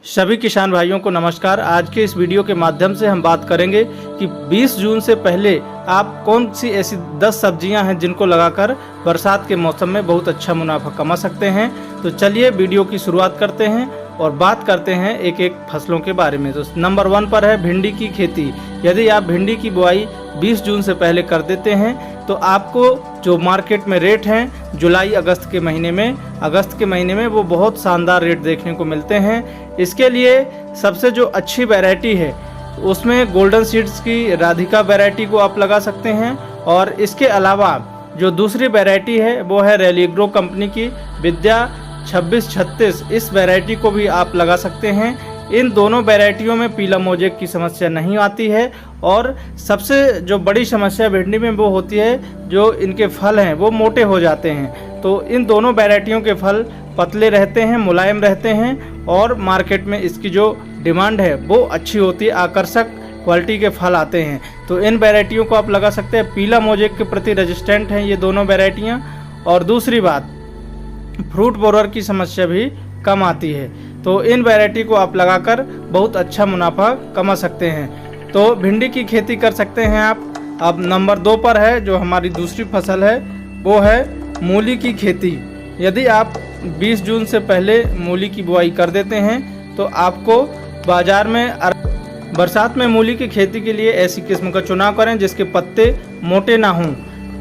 सभी किसान भाइयों को नमस्कार। आज के इस वीडियो के माध्यम से हम बात करेंगे कि 20 जून से पहले आप कौन सी ऐसी 10 सब्जियां हैं जिनको लगाकर बरसात के मौसम में बहुत अच्छा मुनाफा कमा सकते हैं। तो चलिए वीडियो की शुरुआत करते हैं और बात करते हैं एक एक फसलों के बारे में। तो नंबर 1 पर है भिंडी की खेती। यदि आप भिंडी की बुआई 20 जून से पहले कर देते हैं तो आपको जो मार्केट में रेट हैं जुलाई अगस्त के महीने में वो बहुत शानदार रेट देखने को मिलते हैं। इसके लिए सबसे जो अच्छी वैरायटी है उसमें गोल्डन सीड्स की राधिका वैरायटी को आप लगा सकते हैं। और इसके अलावा जो दूसरी वैरायटी है वो है रेलिग्रो कंपनी की विद्या 2636। इस वैरायटी को भी आप लगा सकते हैं। इन दोनों वैरायटियों में पीला मोजेक की समस्या नहीं आती है। और सबसे जो बड़ी समस्या भिंडी में वो होती है जो इनके फल हैं वो मोटे हो जाते हैं। तो इन दोनों वैरायटियों के फल पतले रहते हैं, मुलायम रहते हैं और मार्केट में इसकी जो डिमांड है वो अच्छी होती है, आकर्षक क्वालिटी के फल आते हैं। तो इन वैरायटियों को आप लगा सकते हैं। पीला मोजेक के प्रति रेजिस्टेंट हैं ये दोनों वैरायटियाँ। और दूसरी बात, फ्रूट बोरर की समस्या भी कम आती है। तो इन वैरायटी को आप लगाकर बहुत अच्छा मुनाफा कमा सकते हैं। तो भिंडी की खेती कर सकते हैं आप। अब नंबर 2 पर है जो हमारी दूसरी फसल है वो है मूली की खेती। यदि आप 20 जून से पहले मूली की बुआई कर देते हैं तो आपको बाजार में बरसात में मूली की खेती के लिए ऐसी किस्म का चुनाव करें जिसके पत्ते मोटे ना हों,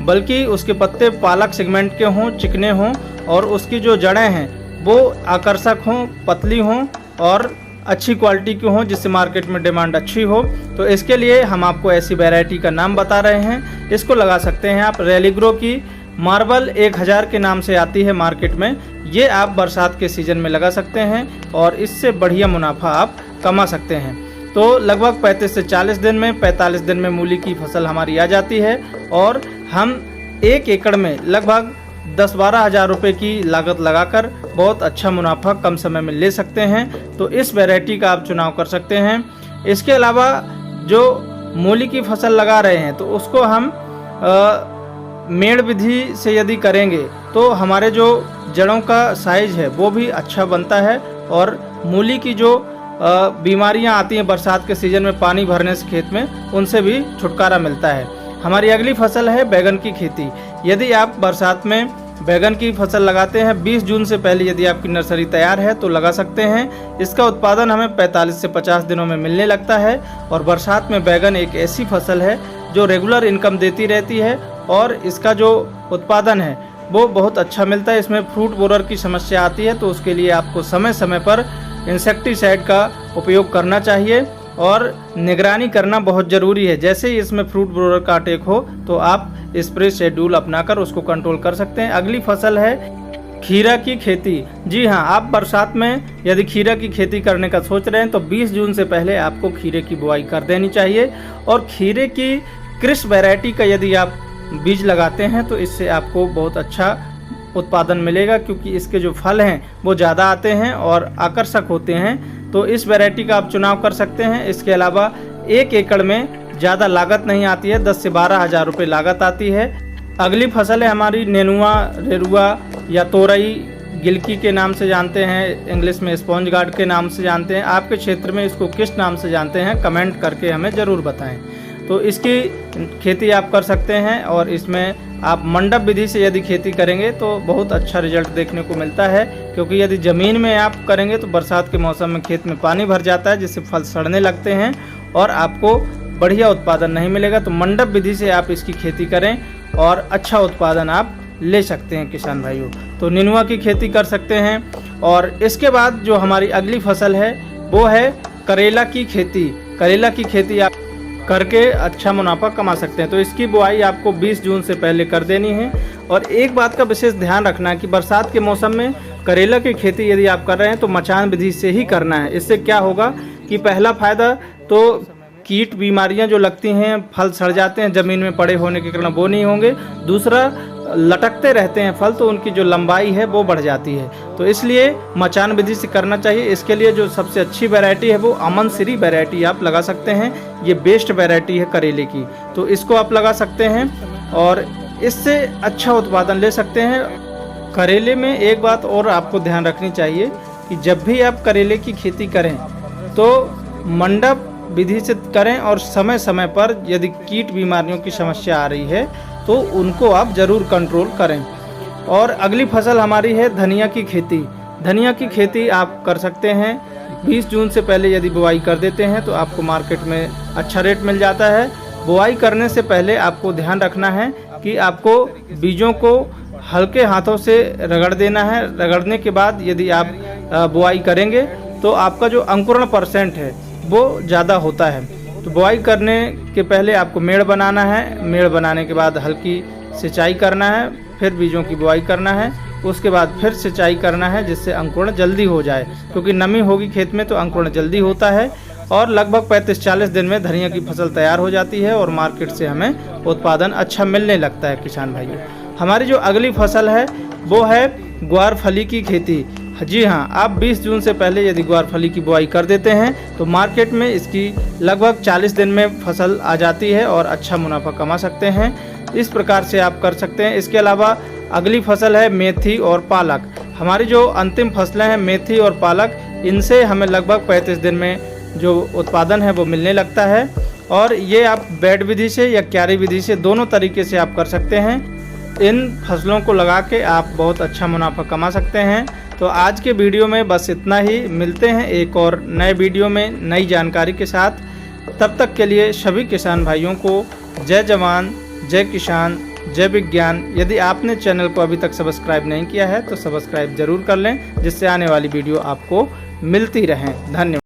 बल्कि उसके पत्ते पालक सेगमेंट के हों, चिकने हों और उसकी जो जड़ें हैं वो आकर्षक हों, पतली हों और अच्छी क्वालिटी की हों, जिससे मार्केट में डिमांड अच्छी हो। तो इसके लिए हम आपको ऐसी वैरायटी का नाम बता रहे हैं। इसको लगा सकते हैं आप। रेलिग्रो की मार्बल 1000 के नाम से आती है मार्केट में। ये आप बरसात के सीज़न में लगा सकते हैं और इससे बढ़िया मुनाफा आप कमा सकते हैं। तो लगभग 35 से 40 दिन में 45 दिन में मूली की फसल हमारी आ जाती है और हम 1 एकड़ में लगभग 10-12 हज़ार रुपये की लागत लगाकर बहुत अच्छा मुनाफा कम समय में ले सकते हैं। तो इस वैरायटी का आप चुनाव कर सकते हैं। इसके अलावा जो मूली की फसल लगा रहे हैं तो उसको हम मेड़ विधि से यदि करेंगे तो हमारे जो जड़ों का साइज है वो भी अच्छा बनता है और मूली की जो बीमारियां आती हैं बरसात के सीज़न में पानी भरने से खेत में, उनसे भी छुटकारा मिलता है। हमारी अगली फसल है बैगन की खेती। यदि आप बरसात में बैगन की फसल लगाते हैं 20 जून से पहले, यदि आपकी नर्सरी तैयार है तो लगा सकते हैं। इसका उत्पादन हमें 45 से 50 दिनों में मिलने लगता है। और बरसात में बैगन एक ऐसी फसल है जो रेगुलर इनकम देती रहती है और इसका जो उत्पादन है वो बहुत अच्छा मिलता है। इसमें फ्रूट बोरर की समस्या आती है तो उसके लिए आपको समय समय पर इंसेक्टिसाइड का उपयोग करना चाहिए और निगरानी करना बहुत ज़रूरी है। जैसे ही इसमें फ्रूट बोरर का अटैक हो तो आप स्प्रे शेड्यूल अपनाकर उसको कंट्रोल कर सकते हैं। अगली फसल है खीरा की खेती। जी हाँ, आप बरसात में यदि खीरा की खेती करने का सोच रहे हैं तो 20 जून से पहले आपको खीरे की बुआई कर देनी चाहिए। और खीरे की क्रिस वैरायटी का यदि आप बीज लगाते हैं तो इससे आपको बहुत अच्छा उत्पादन मिलेगा, क्योंकि इसके जो फल हैं वो ज़्यादा आते हैं और आकर्षक होते हैं। तो इस वैरायटी का आप चुनाव कर सकते हैं। इसके अलावा 1 एकड़ में ज़्यादा लागत नहीं आती है, 10 से 12 हज़ार रुपये लागत आती है। अगली फसल है हमारी नेनुआ, रेरुआ या तोरई, गिलकी के नाम से जानते हैं, इंग्लिश में स्पॉन्ज गार्ड के नाम से जानते हैं। आपके क्षेत्र में इसको किस नाम से जानते हैं कमेंट करके हमें ज़रूर बताएं। तो इसकी खेती आप कर सकते हैं और इसमें आप मंडप विधि से यदि खेती करेंगे तो बहुत अच्छा रिजल्ट देखने को मिलता है, क्योंकि यदि ज़मीन में आप करेंगे तो बरसात के मौसम में खेत में पानी भर जाता है जिससे फल सड़ने लगते हैं और आपको बढ़िया उत्पादन नहीं मिलेगा। तो मंडप विधि से आप इसकी खेती करें और अच्छा उत्पादन आप ले सकते हैं किसान भाइयों। तो नेनुआ की खेती कर सकते हैं। और इसके बाद जो हमारी अगली फसल है वो है करेला की खेती। करेला की खेती आप करके अच्छा मुनाफा कमा सकते हैं। तो इसकी बुआई आपको 20 जून से पहले कर देनी है। और एक बात का विशेष ध्यान रखना है कि बरसात के मौसम में करेला की खेती यदि आप कर रहे हैं तो मचान विधि से ही करना है। इससे क्या होगा कि पहला फ़ायदा तो कीट बीमारियां जो लगती हैं, फल सड़ जाते हैं ज़मीन में पड़े होने के कारण, वो नहीं होंगे। दूसरा, लटकते रहते हैं फल तो उनकी जो लंबाई है वो बढ़ जाती है। तो इसलिए मचान विधि से करना चाहिए। इसके लिए जो सबसे अच्छी वैरायटी है वो अमन श्री वैरायटी आप लगा सकते हैं। ये बेस्ट वैरायटी है करेले की, तो इसको आप लगा सकते हैं और इससे अच्छा उत्पादन ले सकते हैं। करेले में एक बात और आपको ध्यान रखनी चाहिए कि जब भी आप करेले की खेती करें तो मंडप विधि से करें और समय समय पर यदि कीट बीमारियों की समस्या आ रही है तो उनको आप ज़रूर कंट्रोल करें। और अगली फसल हमारी है धनिया की खेती। धनिया की खेती आप कर सकते हैं 20 जून से पहले यदि बुआई कर देते हैं तो आपको मार्केट में अच्छा रेट मिल जाता है। बुआई करने से पहले आपको ध्यान रखना है कि आपको बीजों को हल्के हाथों से रगड़ देना है। रगड़ने के बाद यदि आप बुआई करेंगे तो आपका जो अंकुरण परसेंट है वो ज़्यादा होता है। तो बुआई करने के पहले आपको मेड़ बनाना है। मेड़ बनाने के बाद हल्की सिंचाई करना है, फिर बीजों की बुआई करना है, उसके बाद फिर सिंचाई करना है जिससे अंकुरण जल्दी हो जाए, क्योंकि नमी होगी खेत में तो अंकुरण जल्दी होता है। और लगभग 35-40 दिन में धनिया की फसल तैयार हो जाती है और मार्केट से हमें उत्पादन अच्छा मिलने लगता है। किसान भाइयों, हमारी जो अगली फसल है वो है ग्वारफली की खेती। जी हाँ, आप 20 जून से पहले यदि ग्वारफली की बुआई कर देते हैं तो मार्केट में इसकी लगभग 40 दिन में फसल आ जाती है और अच्छा मुनाफा कमा सकते हैं। इस प्रकार से आप कर सकते हैं। इसके अलावा अगली फसल है मेथी और पालक। हमारी जो अंतिम फसलें हैं मेथी और पालक, इनसे हमें लगभग 35 दिन में जो उत्पादन है वो मिलने लगता है। और ये आप बेड विधि से या क्यारी विधि से दोनों तरीके से आप कर सकते हैं। इन फसलों को लगा के आप बहुत अच्छा मुनाफा कमा सकते हैं। तो आज के वीडियो में बस इतना ही। मिलते हैं एक और नए वीडियो में नई जानकारी के साथ। तब तक के लिए सभी किसान भाइयों को जय जवान, जय किसान, जय विज्ञान। यदि आपने चैनल को अभी तक सब्सक्राइब नहीं किया है तो सब्सक्राइब जरूर कर लें, जिससे आने वाली वीडियो आपको मिलती रहें। धन्यवाद।